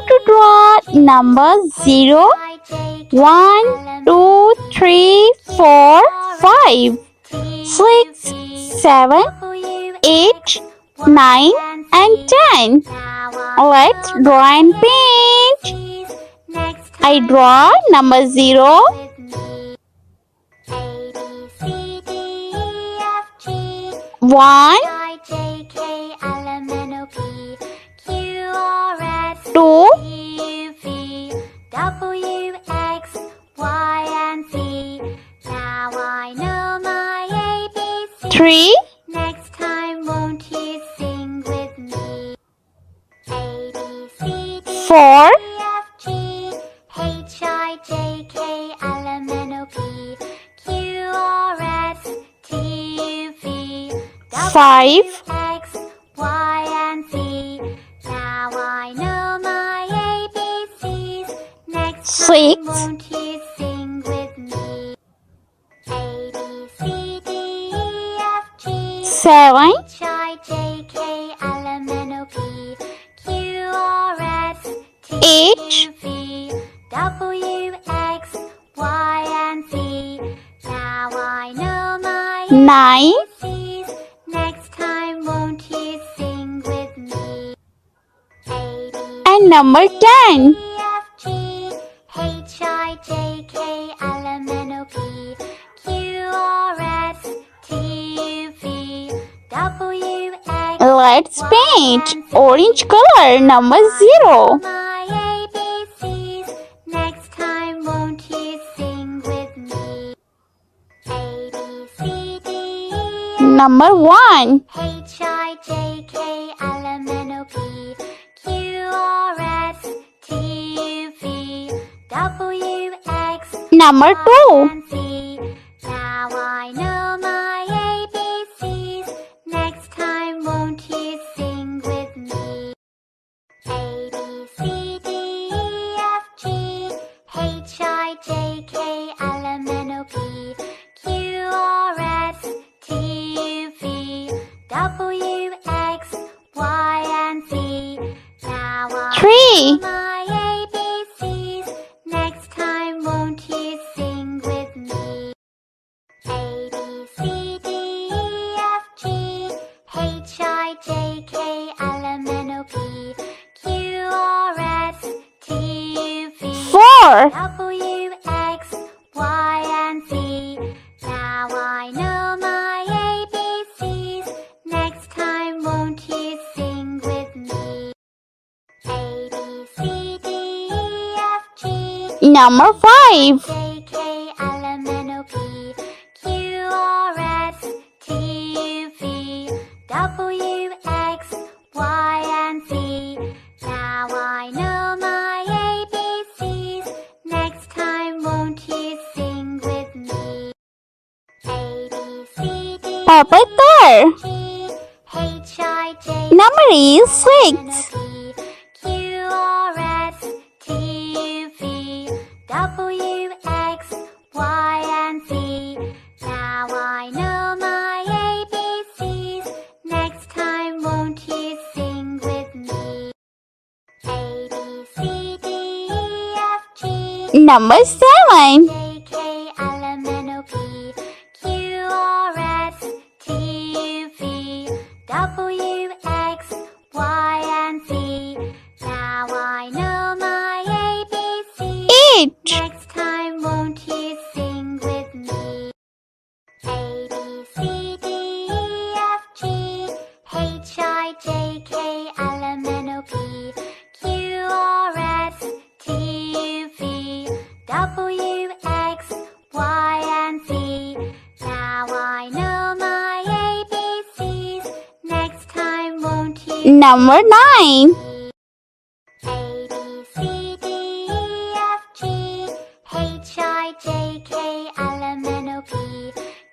to draw numbers 0, 1, 2, 3, 4, 5, 6, 7, 8, 9 and 10. Let's draw and paint. I draw number 0. One, two, three, Next time, won't you sing with me? A, B, C, D, 4, E, F, G, H, I, J, K, L, M, N, O, P, Q, R, S, T, U, V, W, 5, X, Y, and Z. Now I know my ABCs. Next 6, time, won't you sing with me? A, B, C, D, E, F, G, 7, H, I, J, K, L, M, N, O, P, Q, R, S, T, 8, U, V, W, X, Y, and Z. Now I know my 9 ABCs. Next time, won't you sing with me? A, B, and number 10. E, F, G, H, I, J, K, L, M, N, O, P, Q, R, S, T, U, V, W, X, Let's paint orange color number 0. my ABCs. Next time, won't you sing with me? A, B, C, D, E, F, Number 1, H, I, J, K, L, M, N, O, P, Q, R, S, T, U, V, W, X, number 2, and Z. Now I know my ABCs. Next time, won't you sing with me? A, B, C, D, E, F, G, H, I, J, K, L, M, N, O, P, Q, R, S, T, U, V, W, X, Y, and Z. Now I 3, know my ABCs. Next time, won't you sing with me? A, B, C, D, E, F, G, H, I, J, K, L, M, N, O, P, Q, R, S, T, U, V, 4, W, X, Y, and Z. Now I know my ABCs. Next time, won't you sing with me? A, B, C, D, E, F, G, number 5, J, K, L, M, N, O, P, Q, R, S, T, U, V, W, X, Y, and Z. Now I know my ABCs. Next time, won't you sing with me? A, B, C, D, purple color. G, H, I, J, Number is 6, N, O, P, Q, R, S, T, U, V, W, X, Y, and Z. Now I know my ABCs. Next time, won't you sing with me? A, B, C, D, E, F, G, number 7, J, K, L, M, N, O, P, Q, R, S, T, U, V, W, X, Y, and Z. Now I know my ABCs. 8, Next time, won't you sing with me? A, B, C, D, E, F, G, H, I, J, K, L, M, N, O, P, Q, R, S, T, U, V, W, X, Y, and Z. Now I know my ABCs. Next time, won't you sing with me? A, B, C, D, E, F, G, H, I, J, K, L, M, N, O, P, Q, R, S, T, U, V, W, X, Y, and Z. Now I know my ABCs. Next time, won't you number 9, A, B, C, D, E, F, G, H, I, J, K, L, M, N, O, P,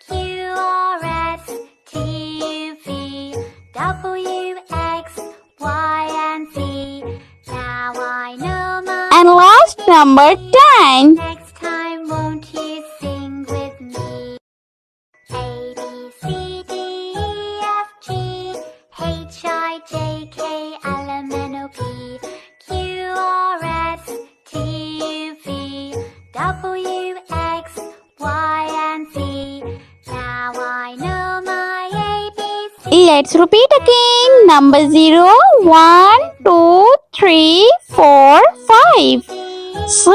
Q, R, S, T, U, V, W, X, Y, and Z. Now I know my and last number 10. Next time, won't you sing with me? A, B, C, D, E, F, G, H, I, J, K, L, M, N, O, P, Q, R, Let's repeat again. Number 0, 1, 2, 3, 4, 5, 6,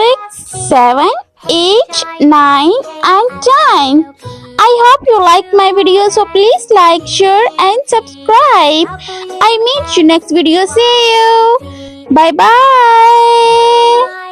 7, 8, 9, and 10. I hope you like my video, so please like, share, and subscribe. I meet you next video. See you. Bye bye.